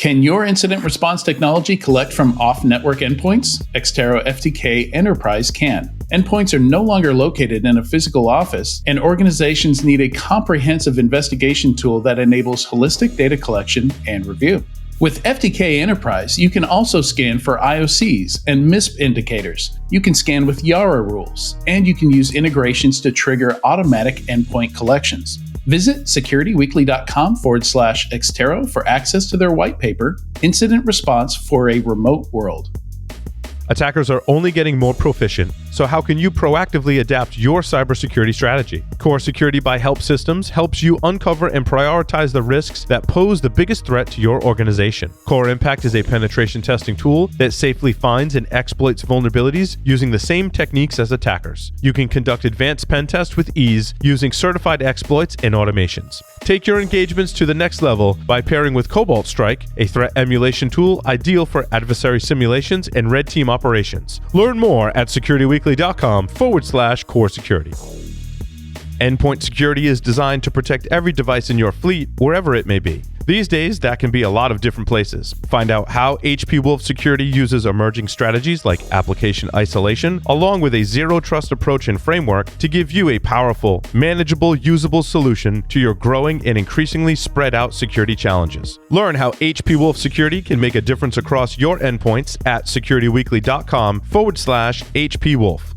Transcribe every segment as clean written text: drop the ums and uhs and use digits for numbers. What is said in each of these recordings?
Can your incident response technology collect from off-network endpoints? Xterra FTK Enterprise can. Endpoints are no longer located in a physical office, and organizations need a comprehensive investigation tool that enables holistic data collection and review. With FTK Enterprise, you can also scan for IOCs and MISP indicators. You can scan with Yara rules, and you can use integrations to trigger automatic endpoint collections. Visit securityweekly.com/Xterra for access to their white paper, Incident Response for a Remote World. Attackers are only getting more proficient, so how can you proactively adapt your cybersecurity strategy? Core Security by Help Systems helps you uncover and prioritize the risks that pose the biggest threat to your organization. Core Impact is a penetration testing tool that safely finds and exploits vulnerabilities using the same techniques as attackers. You can conduct advanced pen tests with ease using certified exploits and automations. Take your engagements to the next level by pairing with Cobalt Strike, a threat emulation tool ideal for adversary simulations and red team operations. Learn more at securityweekly.com/core security. Endpoint security is designed to protect every device in your fleet, wherever it may be. These days, that can be a lot of different places. Find out how HP Wolf Security uses emerging strategies like application isolation, along with a zero-trust approach and framework to give you a powerful, manageable, usable solution to your growing and increasingly spread-out security challenges. Learn how HP Wolf Security can make a difference across your endpoints at securityweekly.com/HP Wolf.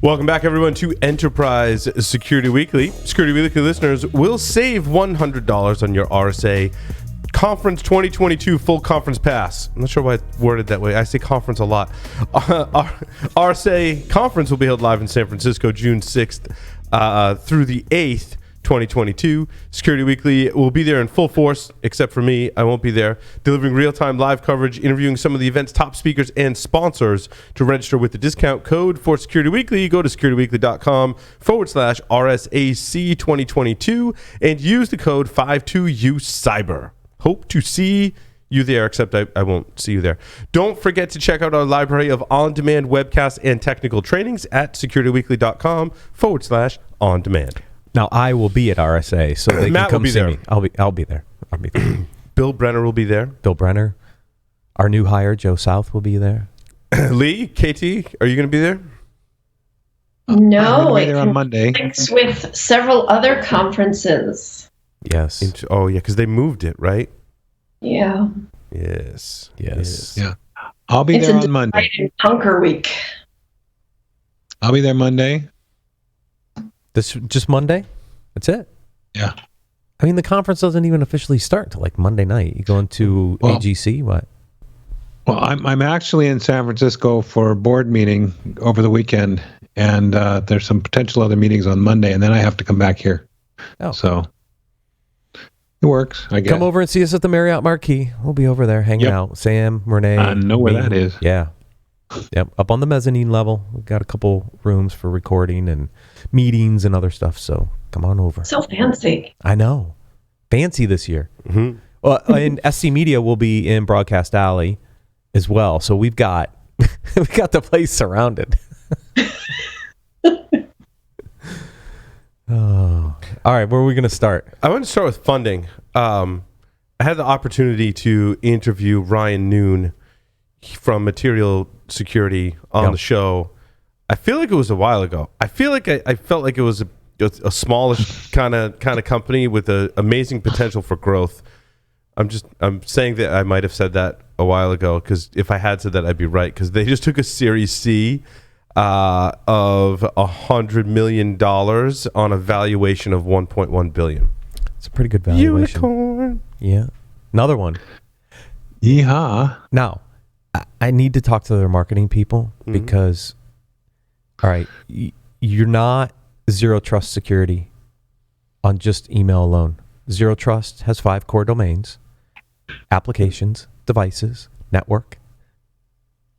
Welcome back, everyone, to Enterprise Security Weekly. Security Weekly listeners will save $100 on your RSA Conference 2022 full conference pass. I'm not sure why it's worded that way. I say conference a lot. RSA Conference will be held live in San Francisco June 6th through the 8th. 2022. Security Weekly will be there in full force, except for me. I won't be there. Delivering real-time live coverage, interviewing some of the event's top speakers and sponsors. To register with the discount code for Security Weekly, go to securityweekly.com/RSAC 2022 and use the code 52UCyber. Hope to see you there, except I won't see you there. Don't forget to check out our library of on-demand webcasts and technical trainings at securityweekly.com/on-demand. Now I will be at RSA, so they Matt can come will be see there. me. I'll be there. Bill Brenner will be there. Bill Brenner, our new hire, Joe South, will be there. Lee, KT, are you going to be there? No, I'm there on Monday. It's with several other conferences. Yes. Oh yeah, because they moved it, right? Yeah. Yes. Yeah. I'll be It's there a on Monday. divide and conquer week. I'll be there Monday. This just Monday? That's it? Yeah. I mean, the conference doesn't even officially start till like Monday night. You going to AGC? What? Well, I'm actually in San Francisco for a board meeting over the weekend, and there's some potential other meetings on Monday, and then I have to come back here. Oh. So it works, I guess. Come over and see us at the Marriott Marquis. We'll be over there hanging out. Sam, Renee. I know where that is. Yeah. Yep. Up on the mezzanine level. We've got a couple rooms for recording and meetings and other stuff. So come on over. So fancy. I know. Fancy this year. Mm-hmm. Well, and SC Media will be in Broadcast Alley as well. So we've got the place surrounded. Oh. All right, where are we going to start? I want to start with funding. I had the opportunity to interview Ryan Noon from Material Security on the show. I feel like it was a while ago. I feel like I felt like it was a smallish kind of company with a amazing potential for growth. I'm saying that I might have said that a while ago, because if I had said that, I'd be right, because they just took a Series C of $100 million on a valuation of $1.1 billion. It's a pretty good valuation. Unicorn. Yeah. Another one. Yeehaw. Now, I need to talk to their marketing people because, all right, you're not zero trust security on just email alone. Zero trust has 5 core domains: applications, devices, network,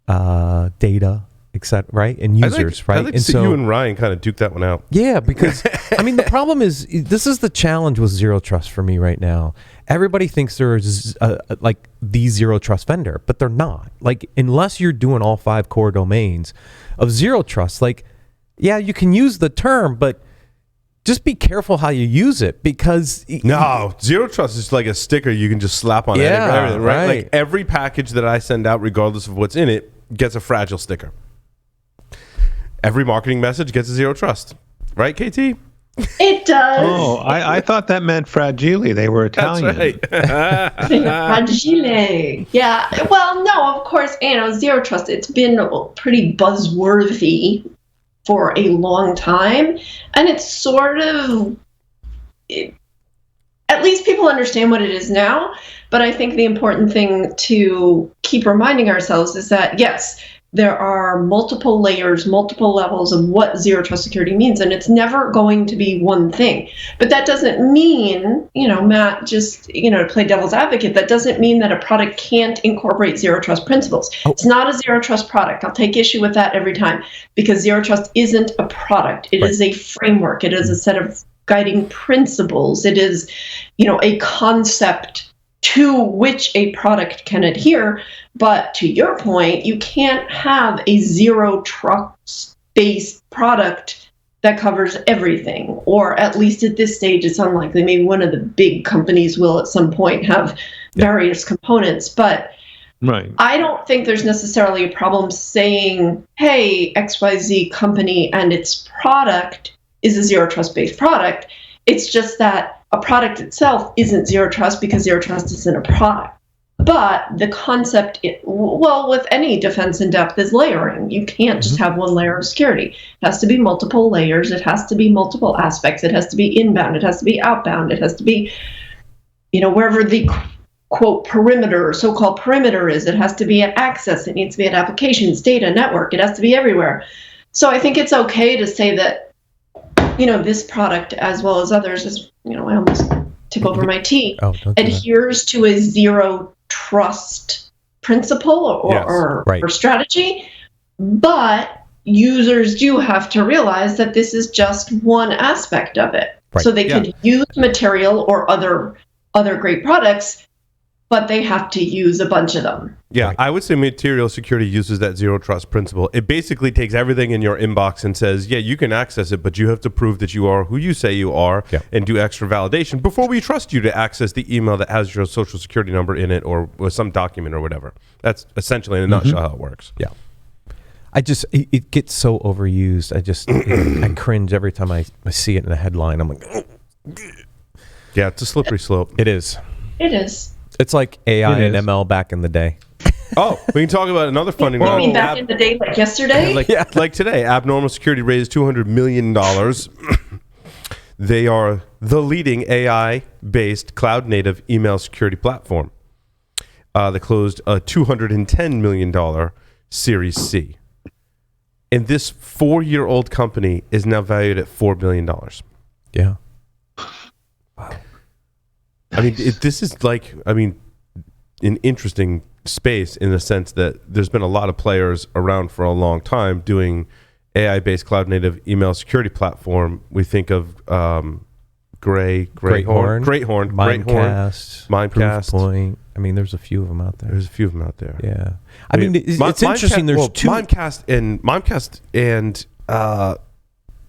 data, etc. Right, and users. I'd like to see you and Ryan kind of duke that one out. Yeah, because I mean the problem is this is the challenge with zero trust for me right now. Everybody thinks there's like the zero trust vendor, but they're not. Like, unless you're doing all 5 core domains of zero trust, like, yeah, you can use the term, but just be careful how you use it, because No, zero trust is like a sticker you can just slap on everything, right? Like every package that I send out, regardless of what's in it, gets a fragile sticker. Every marketing message gets a zero trust, right, KT? It does. Oh, I thought that meant fragile. They were Italian. That's right. Fragile. Yeah. Well, no, of course, zero trust, it's been pretty buzzworthy for a long time. And it's sort of, at least people understand what it is now. But I think the important thing to keep reminding ourselves is that, yes, there are multiple layers, multiple levels of what zero trust security means, and it's never going to be one thing. But that doesn't mean, Matt, just, to play devil's advocate, that doesn't mean that a product can't incorporate zero trust principles. It's not a zero trust product. I'll take issue with that every time, because zero trust isn't a product. It is a framework. It is a set of guiding principles. It is, a concept to which a product can adhere. But to your point, you can't have a zero trust-based product that covers everything, or at least at this stage, it's unlikely. Maybe one of the big companies will at some point have various components, but I don't think there's necessarily a problem saying, hey, XYZ company and its product is a zero trust-based product. It's just that a product itself isn't zero trust because zero trust isn't a product. But the concept, with any defense in depth, is layering. You can't just have one layer of security. It has to be multiple layers. It has to be multiple aspects. It has to be inbound. It has to be outbound. It has to be, wherever the quote perimeter, so-called perimeter is. It has to be at access. It needs to be at applications, data, network. It has to be everywhere. So I think it's okay to say that, this product, as well as others, is, I almost tip over my tea, adheres to a zero trust principle or strategy. But users do have to realize that this is just one aspect of it. So they could use material or other great products, but they have to use a bunch of them. Yeah, I would say material security uses that zero trust principle. It basically takes everything in your inbox and says, yeah, you can access it, but you have to prove that you are who you say you are and do extra validation before we trust you to access the email that has your social security number in it or some document or whatever. That's essentially in a nutshell how it works. Yeah. It gets so overused. I cringe every time I see it in a headline. I'm like, oh. Yeah, it's a slippery slope. It is. It is. It's like AI and ML back in the day. Oh, we can talk about another funding round. You mean back in the day, like yesterday? Like today, Abnormal Security raised $200 million. They are the leading AI-based cloud-native email security platform. They closed a $210 million Series C. And this 4-year-old company is now valued at $4 billion. Yeah. Wow. I mean, this is an interesting space in the sense that there's been a lot of players around for a long time doing AI-based cloud-native email security platform. We think of Great Horn, Mimecast, Proofpoint. I mean, there's a few of them out there. Yeah. I mean, it's interesting. There's two. Mimecast and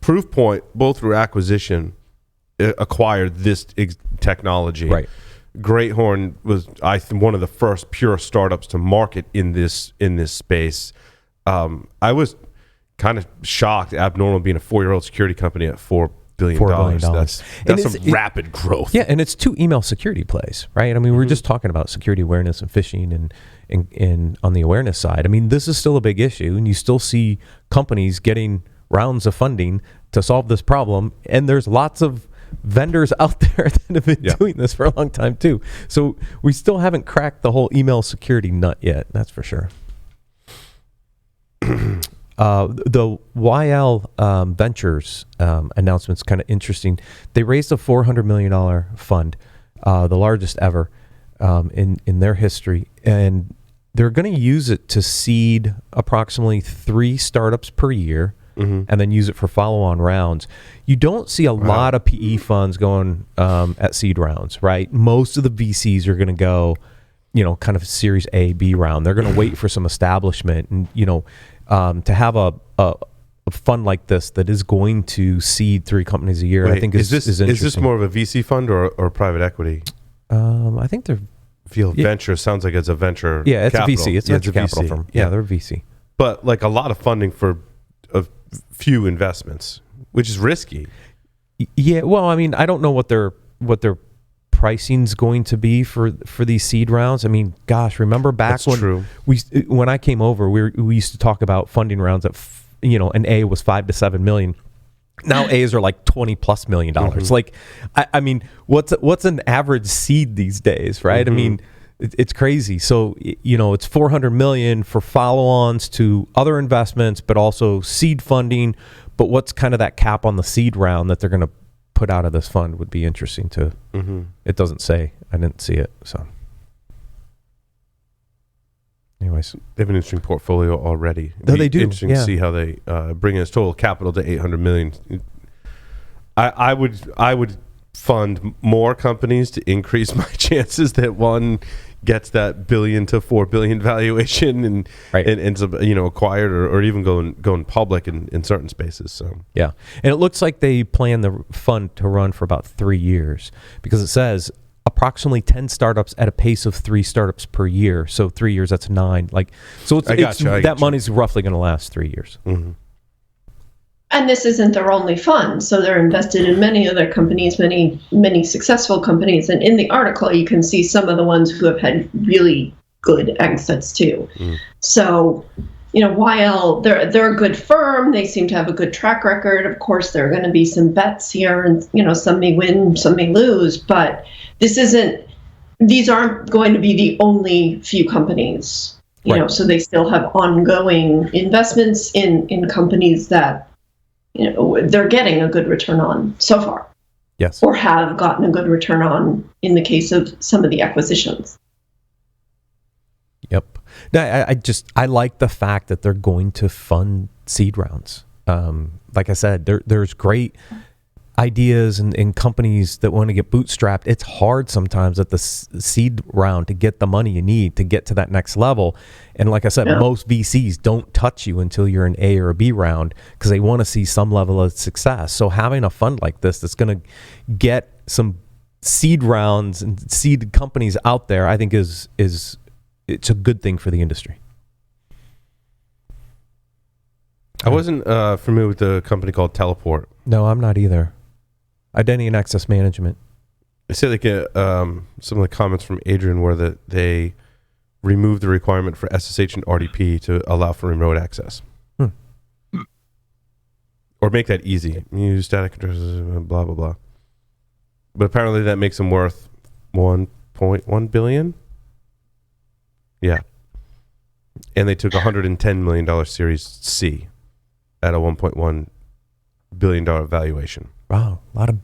Proofpoint, both through acquisition, acquired this technology. Right. Great Horn was, I think, one of the first pure startups to market in this space. I was kind of shocked, Abnormal being a 4-year-old security company at $4 billion. That's some rapid growth. Yeah, and it's 2 email security plays, right? I mean, we're just talking about security awareness and phishing and on the awareness side. I mean, this is still a big issue, and you still see companies getting rounds of funding to solve this problem, and there's lots of vendors out there that have been doing this for a long time too. So we still haven't cracked the whole email security nut yet. That's for sure. The YL Ventures announcement's kind of interesting. They raised a $400 million fund, the largest ever in their history, and they're going to use it to seed approximately 3 startups per year. And then use it for follow-on rounds. You don't see a lot of PE funds going at seed rounds, right? Most of the VCs are going to go, kind of Series A, B round. They're going to wait for some establishment, and to have a fund like this that is going to seed 3 companies a year, Wait, I think is interesting. Is this more of a VC fund or private equity? I think they're Venture sounds like it's a venture. Yeah, it's capital. a VC. It's a venture capital VC. firm. Yeah, they're a VC. But like a lot of funding for a few investments, which is risky. Yeah, well, I mean, I don't know what their pricing's going to be for these seed rounds. I mean, gosh, remember back when I came over, we used to talk about funding rounds at an A was $5 to $7 million. Now A's are like $20+ million. Like, I mean, what's an average seed these days, right? I mean, it's crazy. So it's $400 million for follow-ons to other investments, but also seed funding. But what's kind of that cap on the seed round that they're going to put out of this fund would be interesting to. It doesn't say. I didn't see it. So, anyways, they have an interesting portfolio already. They do. Interesting to see how they bring its total capital to $800 million. I would fund more companies to increase my chances that one gets that $1 billion to $4 billion valuation and ends up acquired or even going public in certain spaces. So yeah, and it looks like they plan the fund to run for about 3 years because it says approximately 10 startups at a pace of 3 startups per year. So 3 years, that's 9. So that money's roughly going to last 3 years. And this isn't their only fund, so they're invested in many other companies, many successful companies. And in the article, you can see some of the ones who have had really good exits too. So, while they're a good firm, they seem to have a good track record. Of course, there are going to be some bets here, and some may win, some may lose. But these aren't going to be the only few companies. So they still have ongoing investments in companies that they're getting a good return on so far. Yes. Or have gotten a good return on in the case of some of the acquisitions. Yep. I like the fact that they're going to fund seed rounds. Like I said, there's great ideas and companies that want to get bootstrapped. It's hard sometimes at the seed round to get the money you need to get to that next level. And like I said, most VCs don't touch you until you're an A or a B round because they want to see some level of success. So having a fund like this that's going to get some seed rounds and seed companies out there, I think it's a good thing for the industry. I wasn't familiar with the company called Teleport. No, I'm not either. Identity and access management. I say some of the comments from Adrian were that they removed the requirement for SSH and RDP to allow for remote access. Or make that easy. Use static addresses, blah, blah, blah. But apparently that makes them worth $1.1 billion. Yeah. And they took $110 million Series C at a $1.1 billion valuation. Wow, a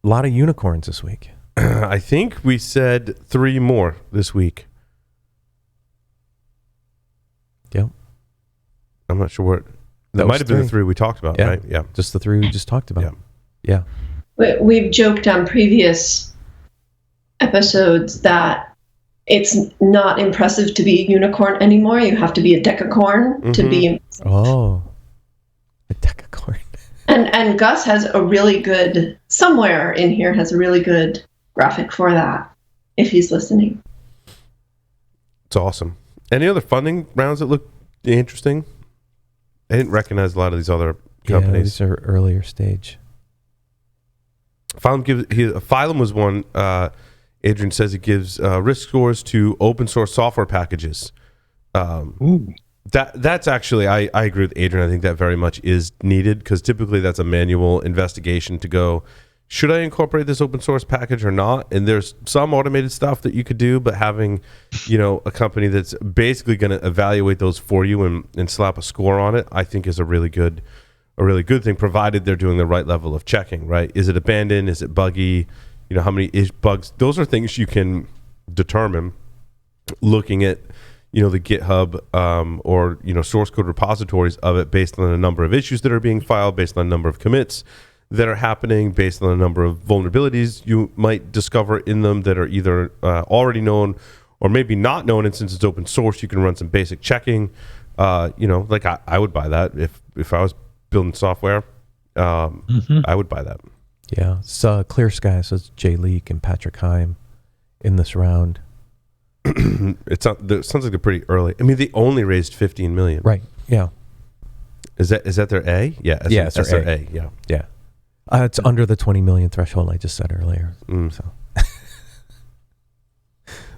lot of unicorns this week. I think we said 3 more this week. Yep. I'm not sure what. That might have been the 3 we talked about, right? Yeah. Just the 3 we just talked about. Yeah. We've joked on previous episodes that it's not impressive to be a unicorn anymore. You have to be a decacorn to be impressive. Oh, a decacorn. And Gus has a really good, somewhere in here has a really good graphic for that, if he's listening. It's awesome. Any other funding rounds that look interesting? I didn't recognize a lot of these other companies. Yeah, these are earlier stage. Phylum was one. Adrian says it gives risk scores to open source software packages. That's actually, I agree with Adrian. I think that very much is needed because typically that's a manual investigation to go, should I incorporate this open source package or not? And there's some automated stuff that you could do, but having, a company that's basically going to evaluate those for you and slap a score on it, I think is a really good thing, provided they're doing the right level of checking, right? Is it abandoned? Is it buggy? How many bugs? Those are things you can determine looking at the GitHub or source code repositories of it based on the number of issues that are being filed, based on the number of commits that are happening, based on the number of vulnerabilities you might discover in them that are either already known or maybe not known. And since it's open source, you can run some basic checking. Like I would buy that if I was building software. I would buy that. Yeah. So Clear Sky says Jay Leak and Patrick Heim in this round. It sounds like they're pretty early. I mean, they only raised 15 million. Right. Yeah. Is that their A? Yeah. It's their A. Yeah. Yeah. It's under the 20 million threshold I just said earlier. So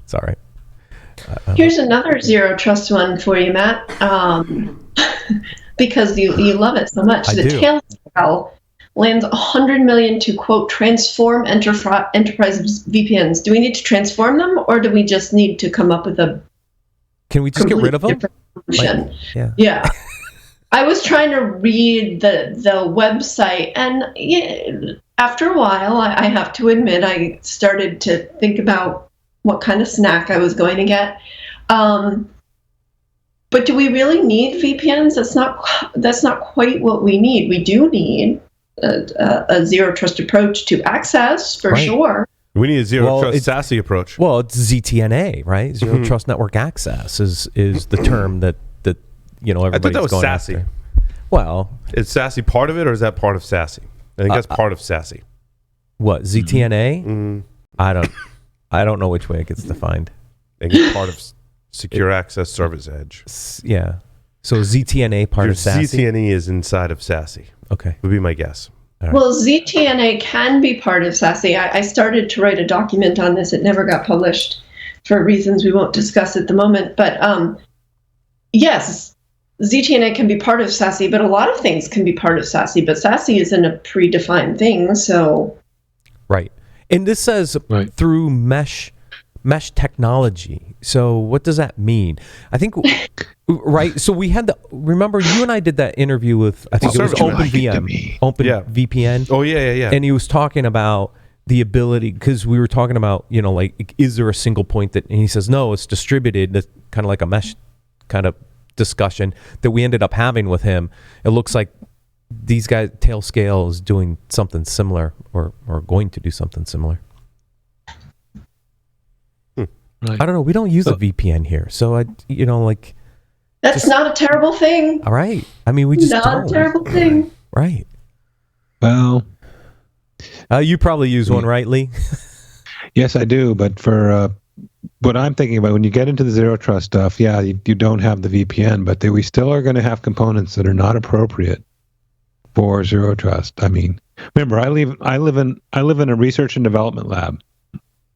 it's all right. Here's another zero trust one for you, Matt, because you love it so much. I The do. Tailscale lands 100 million to, quote, transform enterprise VPNs. Do we need to transform them, or do we just need to come up with a Can we just get rid of them? different solution? Yeah. I was trying to read the website, and after a while, I have to admit, I started to think about what kind of snack I was going to get. But do we really need VPNs? That's not quite what we need. We do need a zero trust approach to access, for sure. We need a zero trust SASE approach. Well, it's ZTNA, right? Zero Trust Network Access is the term that everybody's I thought that was going SASE. after. Well, Is SASE part of it, or is that part of SASE? I think that's part of SASE. what, ZTNA? I don't know which way it gets defined. I think it's part of Secure Access Service Edge. Yeah. So ZTNA part Your of SASE? ZTNE is inside of SASE. Okay. Would be my guess. Well, ZTNA can be part of SASE. I started to write a document on this. It never got published for reasons we won't discuss at the moment. But yes, ZTNA can be part of SASE, but a lot of things can be part of SASE. But SASE isn't a predefined thing, so... Right. And this says through mesh technology. So what does that mean? I think, right? So we had remember you and I did that interview with, I think it was VPN. Oh, yeah. And he was talking about the ability, because we were talking about, like, is there a single point that, and he says, no, it's distributed. It's kind of like a mesh kind of discussion that we ended up having with him. It looks like these guys, Tailscale, is doing something similar or going to do something similar. Right. I don't know. We don't use a VPN here. So, That's not a terrible thing. All right. I mean, we just Not don't. a terrible thing. Right. Well, You probably use one, right, Lee? yes, I do. But for what I'm thinking about, when you get into the zero trust stuff, you don't have the VPN, but we still are going to have components that are not appropriate for zero trust. I mean, remember, I live in a research and development lab.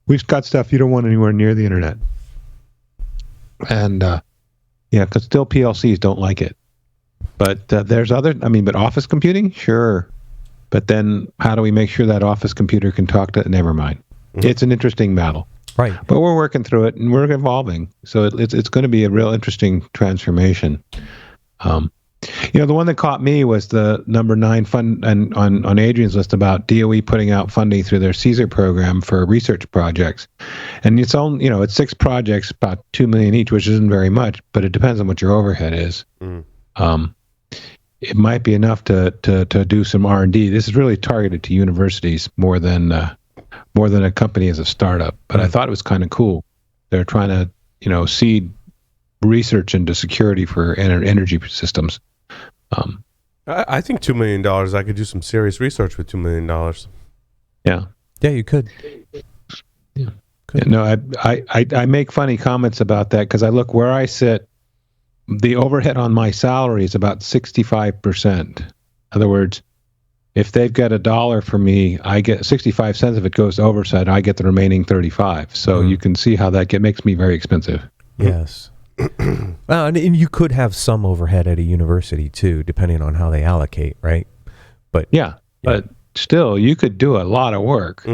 We've got stuff you don't want anywhere near the internet, and because still PLCs don't like it. But there's but office computing, sure. But then how do we make sure that office computer can talk to? Never mind. Mm-hmm. It's an interesting battle. Right. But we're working through it, and we're evolving. So it's going to be a real interesting transformation. The one that caught me was the number 9 fund on Adrian's list about DOE putting out funding through their CSER program for research projects. And it's 6 projects, about $2 million each, which isn't very much, but it depends on what your overhead is. It might be enough to do some R&D. This is really targeted to universities more than a company as a startup. But I thought it was kind of cool. They're trying to, seed research into security for energy systems. I think $2 million, I could do some serious research with $2 million. Yeah. Yeah, you could. Yeah. No, I make funny comments about that because I look where I sit. The overhead on my salary is about 65%. In other words, if they've got $1 for me, I get 65 cents. If it goes to oversight, I get the remaining 35. So you can see how that makes me very expensive. Yes. And you could have some overhead at a university too, depending on how they allocate, right? But but still, you could do a lot of work.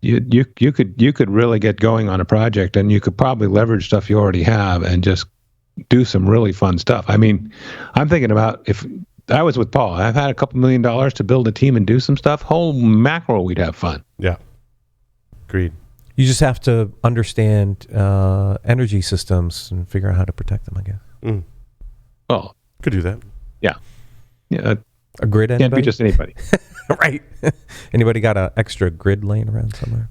You could really get going on a project, and you could probably leverage stuff you already have and just do some really fun stuff. I mean, I'm thinking about if I was with Paul, I've had a couple $1 million to build a team and do some stuff. Whole mackerel, we'd have fun. Yeah, agreed. You just have to understand energy systems and figure out how to protect them, I guess. Well, could do that. Yeah. A grid, anybody? Can't be just anybody. Right. Anybody got an extra grid laying around somewhere?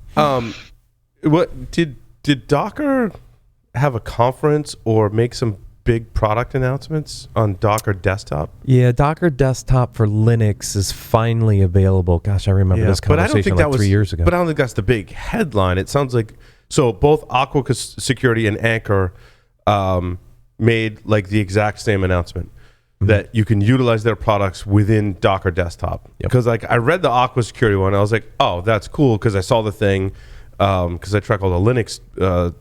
What did Docker have a conference or make some big product announcements on Docker Desktop. Yeah, Docker Desktop for Linux is finally available. Gosh, I remember this conversation like 3 years ago. But I don't think that's the big headline. It sounds like, so both Aqua Security and Anchor made like the exact same announcement that you can utilize their products within Docker Desktop. Because like I read the Aqua Security one, I was like, oh, that's cool, because I saw the thing, because I track all the Linux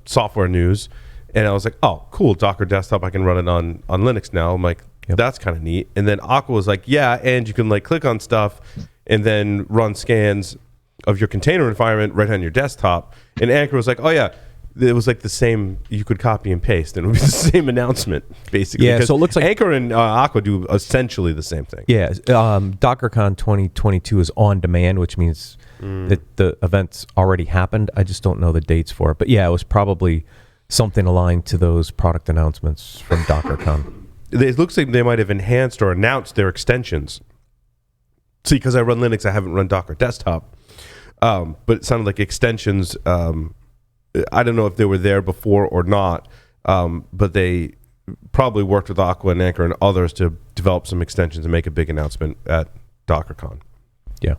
software news, and I was like, oh, cool, Docker Desktop, I can run it on Linux now. I'm like, that's kind of neat. And then Aqua was like, yeah, and you can like click on stuff and then run scans of your container environment right on your desktop. And Anchor was like, oh yeah, it was like the same, you could copy and paste, and it would be the same announcement, basically. Yeah, so it looks like Anchor and Aqua do essentially the same thing. Yeah, DockerCon 2022 is on demand, which means that the event's already happened. I just don't know the dates for it. But yeah, it was probably something aligned to those product announcements from DockerCon. It looks like they might have enhanced or announced their extensions. See, because I run Linux, I haven't run Docker Desktop. But it sounded like extensions... I don't know if they were there before or not, but they probably worked with Aqua and Anchor and others to develop some extensions and make a big announcement at DockerCon. Yeah.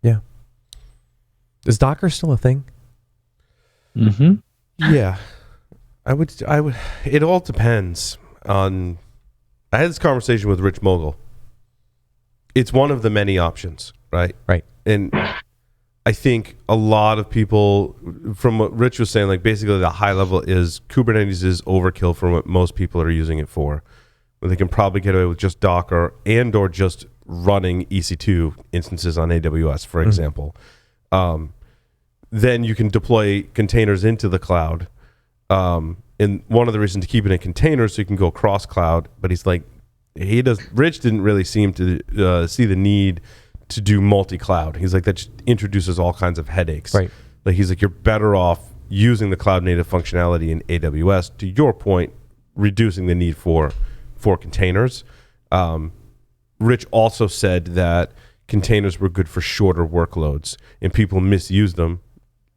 Yeah. Is Docker still a thing? Mm-hmm. Yeah. I would, it all depends on, I had this conversation with Rich Mogul. It's one of the many options, right? Right. And I think a lot of people, from what Rich was saying, like basically the high level is Kubernetes is overkill for what most people are using it for. They can probably get away with just Docker and or just running EC2 instances on AWS, for example. Then you can deploy containers into the cloud. And one of the reasons to keep it in containers so you can go cross cloud, but he's like, Rich didn't really seem to see the need to do multi-cloud. He's like, that just introduces all kinds of headaches. Right. Like he's like, you're better off using the cloud native functionality in AWS, to your point, reducing the need for containers. Rich also said that containers were good for shorter workloads, and people misuse them,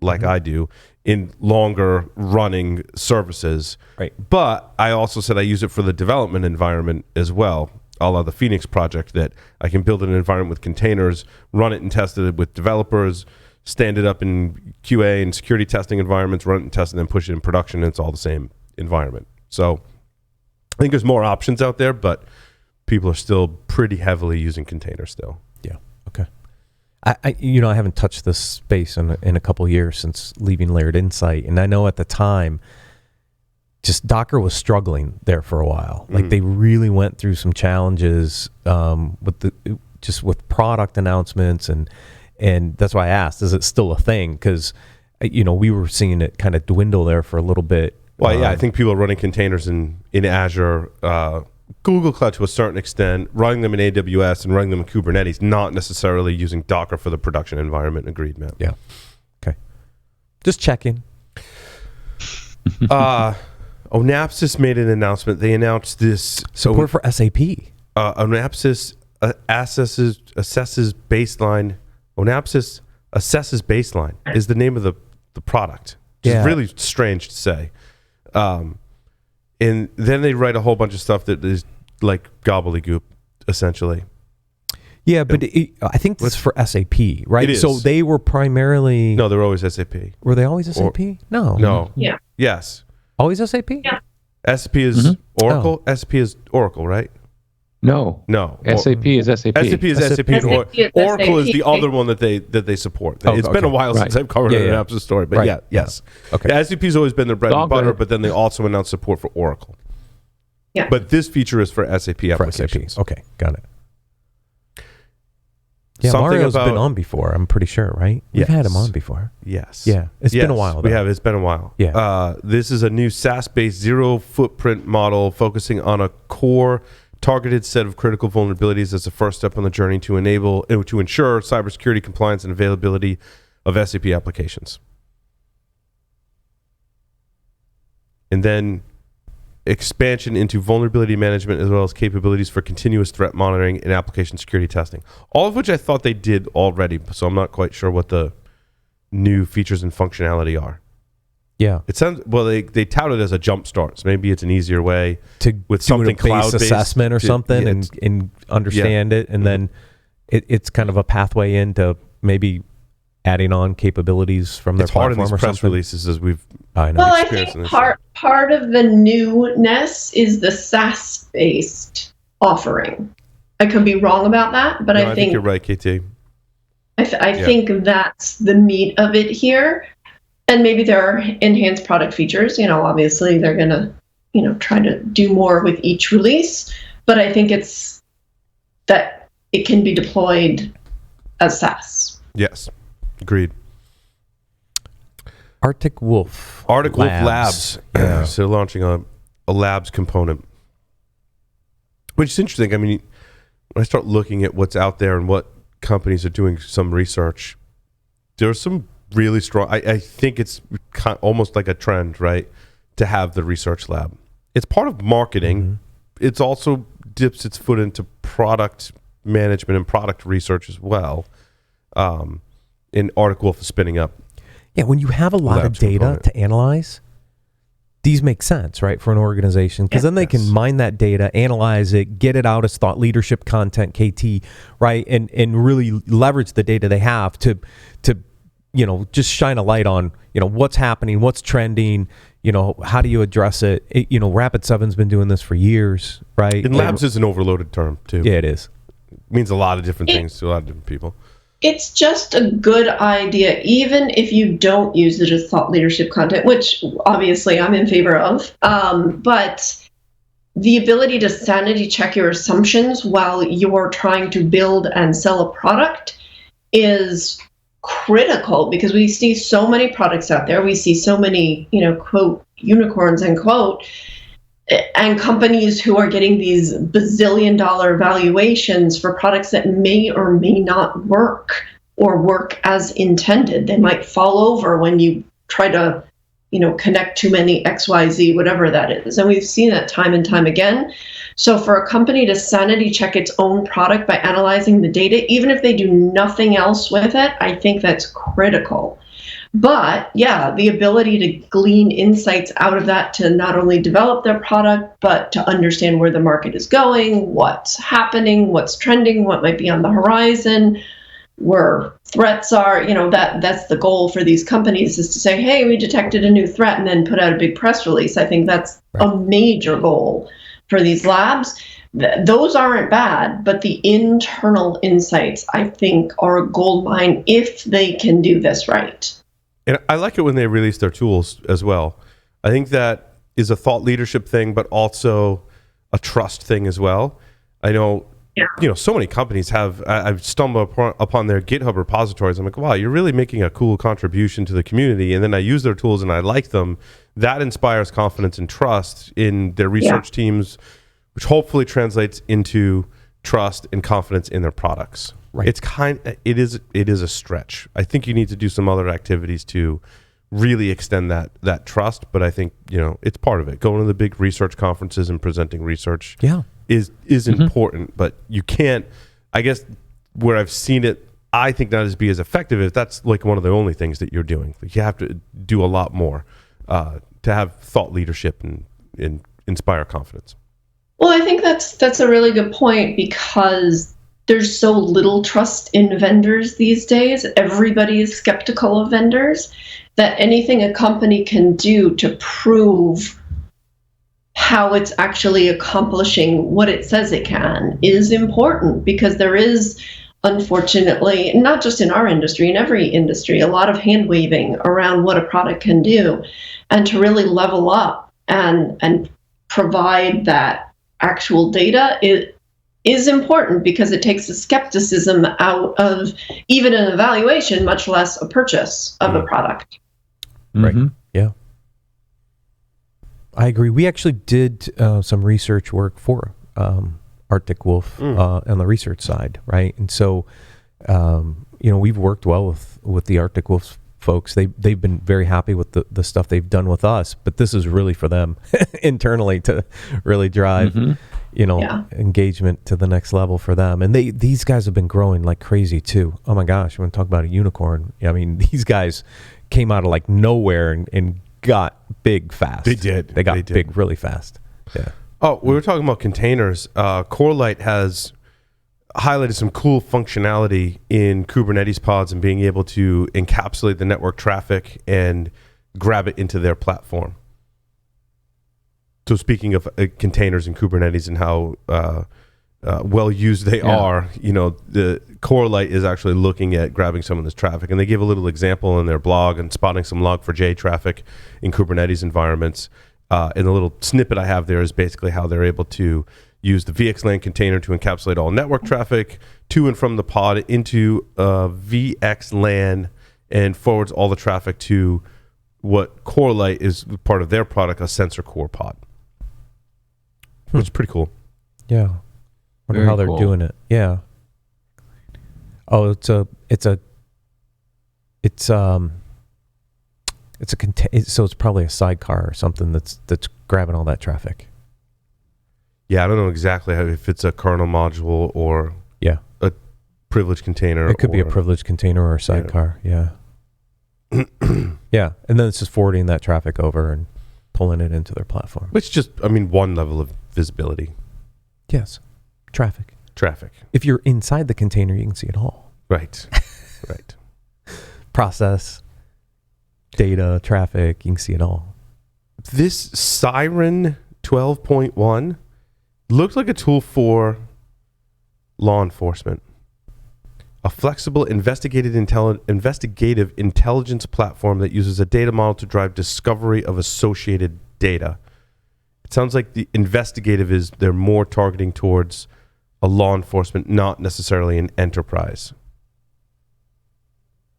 like I do, in longer running services. Right. But I also said I use it for the development environment as well, a la the Phoenix project, that I can build an environment with containers, run it and test it with developers, stand it up in QA and security testing environments, run it and test it, and then push it in production, and it's all the same environment. So I think there's more options out there, but people are still pretty heavily using containers still. Yeah. Okay. I haven't touched this space in a couple of years since leaving Layered Insight, and I know at the time, just Docker was struggling there for a while. Like they really went through some challenges with product announcements, and that's why I asked, is it still a thing? Because we were seeing it kind of dwindle there for a little bit. Well, yeah, I think people are running containers in Azure, Google Cloud to a certain extent, running them in AWS and running them in Kubernetes, not necessarily using Docker for the production environment. Agreed, Matt. Yeah. Okay. Just checking. Onapsis made an announcement. They announced this support for SAP. Onapsis assesses baseline. Onapsis assesses baseline is the name of the product. It's really strange to say. And then they write a whole bunch of stuff that is like gobbledygook, essentially. Yeah, but I think this is for SAP, right? It is. So they were primarily... No, they're always SAP. Were they always SAP? No. No. Yeah. Yes. Always SAP? Yeah. SAP is Oracle. SAP is Oracle, right? No. SAP is SAP. SAP is SAP. Oracle is the other one that they support. It's been a while since I've covered an Onapsis story, but yes. Okay. Yeah, SAP's always been their bread and butter, but then they also announced support for Oracle. Yeah. But this feature is for SAP applications. For SAP. Okay, got it. Yeah, Mario's been on before, I'm pretty sure, right? We've had him on before. Yes. Yeah, it's been a while, though. We have. It's been a while. Yeah. This is a new SaaS-based zero-footprint model focusing on a core targeted set of critical vulnerabilities as a first step on the journey to ensure cybersecurity compliance and availability of SAP applications. And then expansion into vulnerability management as well as capabilities for continuous threat monitoring and application security testing. All of which I thought they did already, so I'm not quite sure what the new features and functionality are. Yeah. It sounds well. They tout it as a jump start. So maybe it's an easier way To with do something a base cloud-based assessment or something and understand it, and then it's kind of a pathway into maybe adding on capabilities from their It's hard in platform these or press something. releases as we've I know. Well, I experience think in this. part of the newness is the SaaS-based offering. I could be wrong about that, but No, I I think you're right, KT. I think that's the meat of it here. And maybe there are enhanced product features. Obviously they're going to, try to do more with each release. But I think it's that it can be deployed as SaaS. Yes, agreed. Artic Wolf. Artic Wolf Labs. Yeah. So launching a labs component, which is interesting. I mean, when I start looking at what's out there and what companies are doing some research, there's some really strong. I think it's almost like a trend, right, to have the research lab. It's part of marketing. Mm-hmm. It's also dips its foot into product management and product research as well. And Artic Wolf is spinning up. Yeah, when you have a lot of Labs data component. to analyze, these make sense, right, for an organization, because then they can mine that data, analyze it, get it out as thought leadership content, KT, right, and really leverage the data they have to just shine a light on what's happening, what's trending, how do you address it. Rapid7's been doing this for years, right? And labs is an overloaded term too. Yeah, it is. It means a lot of different things to a lot of different people. It's just a good idea, even if you don't use it as thought leadership content, which obviously I'm in favor of. But the ability to sanity check your assumptions while you're trying to build and sell a product is critical, because we see so many products out there. We see so many, quote, unicorns, end quote, and companies who are getting these bazillion-dollar valuations for products that may or may not work or work as intended. They might fall over when you try to, connect too many XYZ, whatever that is. And we've seen that time and time again. So for a company to sanity check its own product by analyzing the data, even if they do nothing else with it, I think that's critical. But yeah, the ability to glean insights out of that to not only develop their product, but to understand where the market is going, what's happening, what's trending, what might be on the horizon, where threats are, that's the goal for these companies, is to say, hey, we detected a new threat, and then put out a big press release. I think that's a major goal for these labs. Those aren't bad, but the internal insights, I think, are a gold mine if they can do this right. And I like it when they release their tools as well. I think that is a thought leadership thing, but also a trust thing as well. I know, so many companies have, I've stumbled upon their GitHub repositories. I'm like, wow, you're really making a cool contribution to the community. And then I use their tools and I like them. That inspires confidence and trust in their research teams, which hopefully translates into trust and confidence in their products. Right. It is a stretch. I think you need to do some other activities to really extend that trust, but I think, it's part of it. Going to the big research conferences and presenting research is important, but you can't, I guess where I've seen it, I think not be as effective if that's like one of the only things that you're doing. Like you have to do a lot more to have thought leadership and inspire confidence. Well, I think that's a really good point, because there's so little trust in vendors these days. Everybody is skeptical of vendors, that anything a company can do to prove how it's actually accomplishing what it says it can is important, because there is, unfortunately, not just in our industry, in every industry, a lot of hand waving around what a product can do. And to really level up and provide that actual data, it is important, because it takes the skepticism out of even an evaluation, much less a purchase of a product. Right. Yeah. I agree. We actually did some research work for Artic Wolf on the research side, right? And so, we've worked well with the Artic Wolf folks. They've been very happy with the stuff they've done with us, but this is really for them internally to really drive, engagement to the next level for them. And these guys have been growing like crazy too. Oh my gosh, when we talk about a unicorn, I mean, these guys came out of like nowhere and got big fast. They did. They got They did. big really fast. Yeah. Oh, we were talking about containers. Corelight has highlighted some cool functionality in Kubernetes pods and being able to encapsulate the network traffic and grab it into their platform. So speaking of containers and Kubernetes and how well used they are, the Corelight is actually looking at grabbing some of this traffic, and they give a little example in their blog and spotting some Log4j traffic in Kubernetes environments. And the little snippet I have there is basically how they're able to use the VXLAN container to encapsulate all network traffic to and from the pod into VXLAN and forwards all the traffic to what Corelight is part of their product, a sensor core pod. Which is pretty cool. Yeah. Wonder Very how they're cool. doing it. Yeah. Oh, so it's probably a sidecar or something that's grabbing all that traffic. Yeah, I don't know exactly if it's a kernel module or a privileged container. It could be a privileged container or a sidecar. Yeah. Yeah. And then it's just forwarding that traffic over and pulling it into their platform. Which just, one level of visibility. Yes. Traffic. If you're inside the container, you can see it all. Right. Right. Process, data, traffic, you can see it all. This Siren 12.1 looked like a tool for law enforcement. A flexible investigative intelligence platform that uses a data model to drive discovery of associated data. It sounds like the investigative they're more targeting towards a law enforcement, not necessarily an enterprise.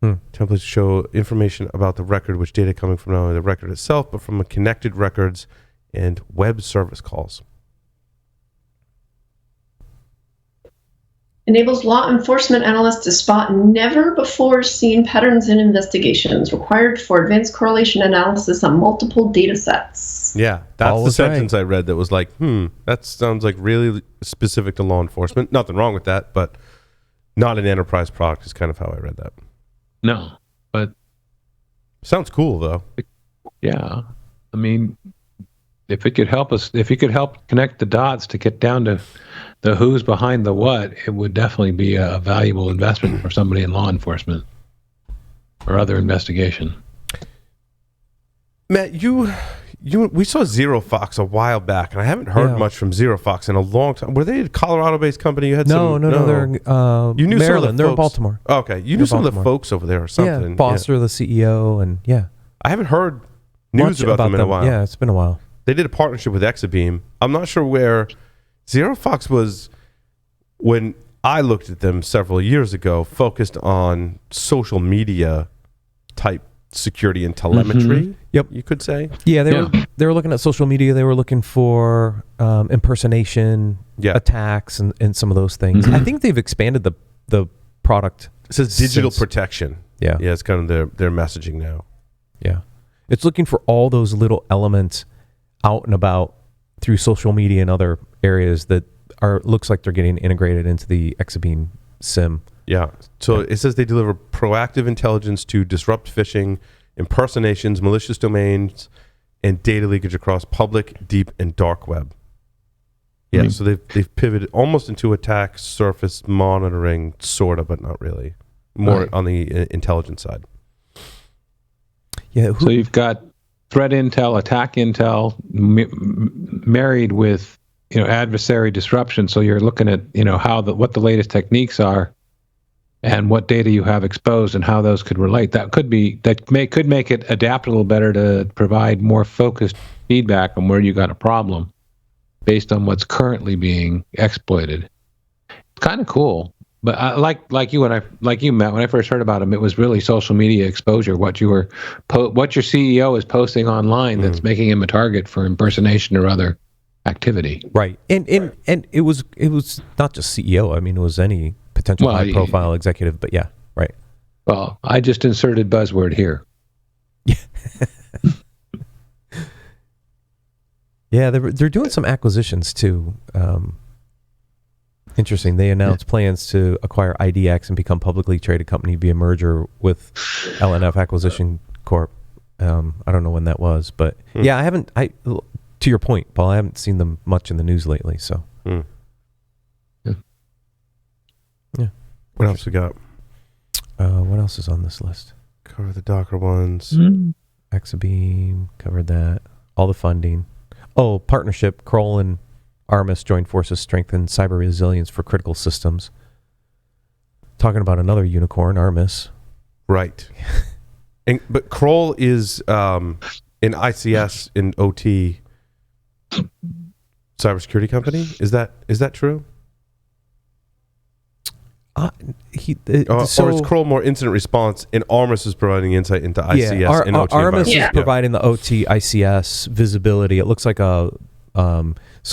Templates show information about the record, which data coming from not only the record itself, but from connected records and web service calls. Enables law enforcement analysts to spot never before seen patterns in investigations required for advanced correlation analysis on multiple data sets. Yeah, that's All the was right. sentence I read that was like, that sounds like really specific to law enforcement. Nothing wrong with that, but not an enterprise product is kind of how I read that. No, but Sounds cool, though. yeah, if it could help us, if you could help connect the dots to get down to the who's behind the what, it would definitely be a valuable investment for somebody in law enforcement or other investigation. Matt, we saw ZeroFox a while back, and I haven't heard much from ZeroFox in a long time. Were they a Colorado-based company? You had No, they're you knew Maryland. some of the They're in folks. Baltimore. Oh, okay, you knew They're some of the Baltimore. folks over there or something. Yeah, Foster, the CEO, and I haven't heard news much about them in a while. Yeah, it's been a while. They did a partnership with Exabeam. I'm not sure where ZeroFox was when I looked at them several years ago, focused on social media type security and telemetry. Yep. You could say. Yeah, they were looking at social media. They were looking for impersonation attacks and some of those things. I think they've expanded the product. It says digital protection. Yeah. Yeah, it's kind of their messaging now. Yeah. It's looking for all those little elements out and about through social media and other areas that looks like they're getting integrated into the Exabeam SIM. Yeah. So it says they deliver proactive intelligence to disrupt phishing, impersonations, malicious domains, and data leakage across public, deep, and dark web. Yeah, so they've pivoted almost into attack surface monitoring, sort of, but not really. More on the intelligence side. Yeah. So you've got threat intel, attack intel, married with adversary disruption. So you're looking at what the latest techniques are, and what data you have exposed, and how those could relate. Could make it adapt a little better to provide more focused feedback on where you got a problem, based on what's currently being exploited. It's kind of cool. But I, like you, Matt, when I first heard about them, it was really social media exposure. What your CEO is posting online that's making him a target for impersonation or other activity. Right, and it was not just CEO. I mean, it was any potential high profile executive. But yeah, right. Well, I just inserted buzzword here. Yeah, they're doing some acquisitions too. Interesting. They announced plans to acquire IDX and become publicly traded company via merger with LNF Acquisition Corp. I don't know when that was, but yeah, I haven't. To your point, Paul, I haven't seen them much in the news lately. So, yeah. What else we got? What else is on this list? Cover the Docker ones. Exabeam, covered that. All the funding. Oh, partnership. Kroll and Armis joined forces, strengthen cyber resilience for critical systems. Talking about another unicorn, Armis. Right. But Kroll is in ICS in OT cybersecurity company. Is that true? Or is Kroll more incident response, and Armis is providing insight into ICS and OT Armis is environment? providing the OT ICS visibility. It looks like so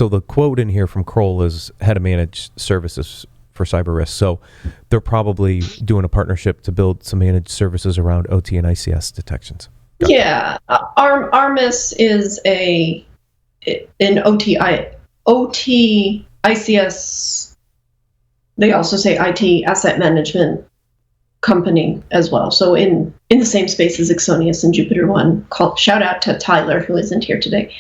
the quote in here from Kroll is head of managed services for cyber risk. So they're probably doing a partnership to build some managed services around OT and ICS detections. Gotcha. Yeah, Armis is an OT ICS. They also say IT asset management company as well. So in the same space as Exonius and Jupiter One. Shout out to Tyler, who isn't here today.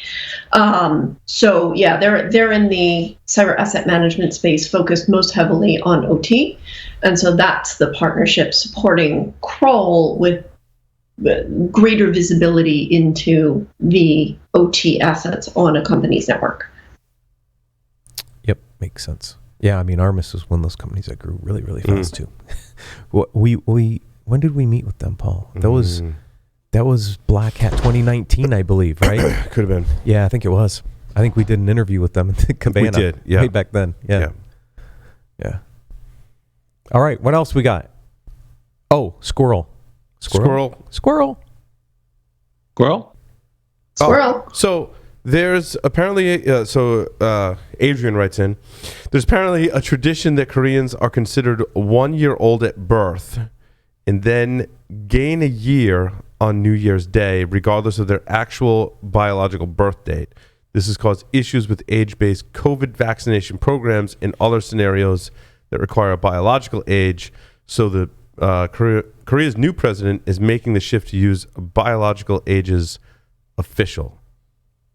So yeah, they're in the cyber asset management space, focused most heavily on OT, and so that's the partnership supporting Kroll with greater visibility into the OT assets on a company's network. Yep, makes sense. Yeah, I mean, Armis is one of those companies that grew really, really fast too. When did we meet with them, Paul? That was Black Hat 2019, I believe, right? Could have been. Yeah, I think it was. I think we did an interview with them in the Cabana. We did, yeah. Way back then. Yeah. All right, what else we got? Oh, Squirrel. Squirrel. So there's apparently, Adrian writes in, there's apparently a tradition that Koreans are considered 1 year old at birth and then gain a year on New Year's Day, regardless of their actual biological birth date. This has caused issues with age-based COVID vaccination programs and other scenarios that require a biological age. So the Korea's new president is making the shift to use biological ages official.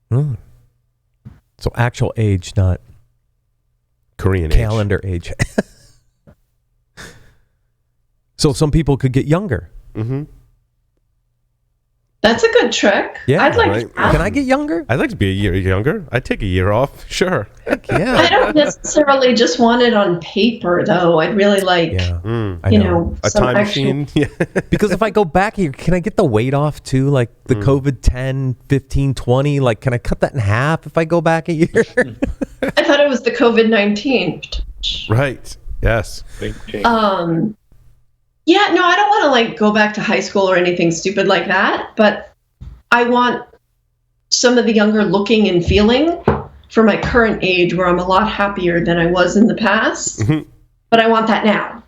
So actual age, not Korean calendar age. So some people could get younger. Mm-hmm. That's a good trick. Yeah, I'd like. right. Can I get younger? I'd like to be a year younger. I'd take a year off. Sure. Heck yeah. I don't necessarily just want it on paper, though. I'd really like, I you know. know, A some time actual- machine. Yeah. Because if I go back here, can I get the weight off too? Like the COVID 10, 15, 20? Like, can I cut that in half if I go back a year? I thought it was the COVID-19. Right. Yes. Big change. Yeah, no, I don't want to like go back to high school or anything stupid like that, but I want some of the younger looking and feeling for my current age, where I'm a lot happier than I was in the past. Mhm. But I want that now.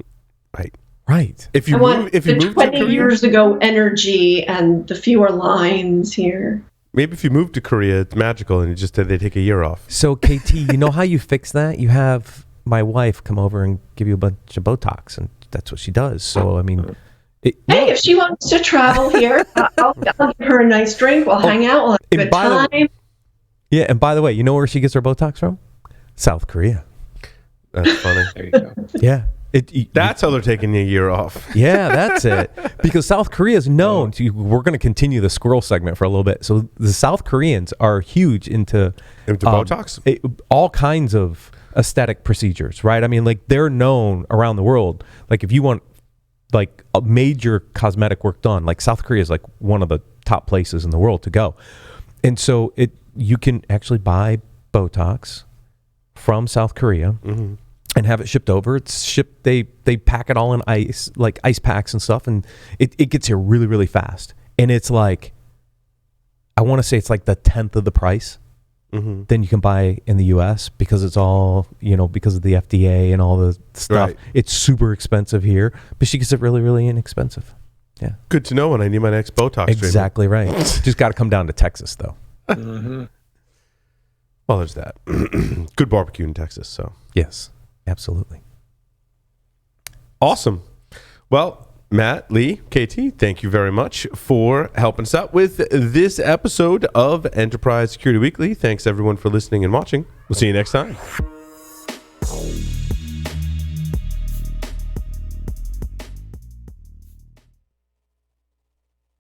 Right. If you I want move the to 20 Korea, years ago energy and the fewer lines here. maybe if you move to Korea, it's magical, and they take a year off. So KT, you know how you fix that? You have my wife come over and give you a bunch of Botox, and that's what she does. So I mean, Hey, if she wants to travel here, I'll give her a nice drink. We'll hang out. We'll have a and good by the- time. yeah. And by the way, you know where she gets her Botox from? South Korea. That's funny. There you go. Yeah. That's how they're taking a year off. Yeah, that's it. Because South Korea is known to. We're going to continue the squirrel segment for a little bit. So the South Koreans are huge into Botox? all kinds of aesthetic procedures, right? I mean, like they're known around the world. Like if you want like a major cosmetic work done, like South Korea is like one of the top places in the world to go. And so you can actually buy Botox from South Korea. Mm-hmm. And have it shipped over. It's shipped. They pack it all in ice, like ice packs and stuff, and it gets here really, really fast. And it's like, I want to say it's like the 10th of the price than you can buy in the U.S. because it's all, because of the FDA and all the stuff. Right. It's super expensive here, but she gets it really, really inexpensive. Yeah, Good to know when I need my next Botox treatment. exactly right. Just got to come down to Texas though. Mm-hmm. Well, there's that. Good barbecue in Texas, so. Yes, absolutely. Awesome. Well, Matt, Lee, KT, thank you very much for helping us out with this episode of Enterprise Security Weekly. Thanks everyone for listening and watching. We'll see you next time.